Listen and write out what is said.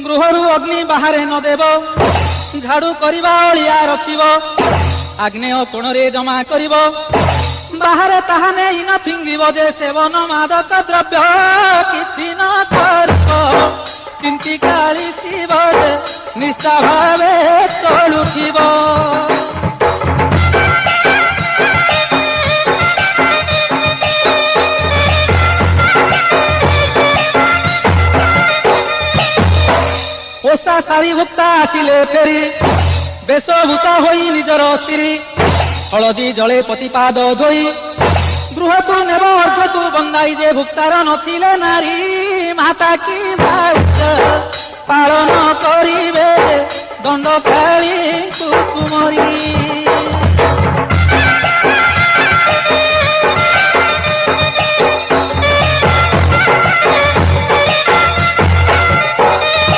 ଗୃହରୁ ଅଗ୍ନି ବାହାରେ ନ ଦେବ, ଝାଡୁ କରିବା ଅଳିଆ ରଖିବ, ଆଗ୍ନେୟ କୋଣରେ ଜମା କରିବ, ବାହାରେ ତାହା ନେଇ ନ ଫିଙ୍ଗିବ ଯେ ସେବନ ମାଦକ ଦ୍ରବ୍ୟ କିଛି ନ କରିବ। ଚିନ୍ତି କାଳି ଶିବ ଯେ ନିଷ୍ଠା ଭାବେ ଚଳୁଥିବ। ଓଷା ସାରି ଭୁକ୍ତା ଆସିଲେ ଫେରି, ବେଶଭୂଷା ହୋଇ ନିଜର ସ୍ତ୍ରୀ, ହଳଦୀ ଜଳେ ପତିପାଦ ଧୋଇ, ଗୃହକୁ ନେବ ଅର୍ଘ୍ୟକୁ ବନ୍ଦାଇ ଯେ ଭୁକ୍ତାର ନଥିଲେ ନାରୀ, ମାତା କି ଭାଉଜ ପାଳନ କରିବେ ଦଣ୍ଡ କାଳୀ କୁସୁମରୀ।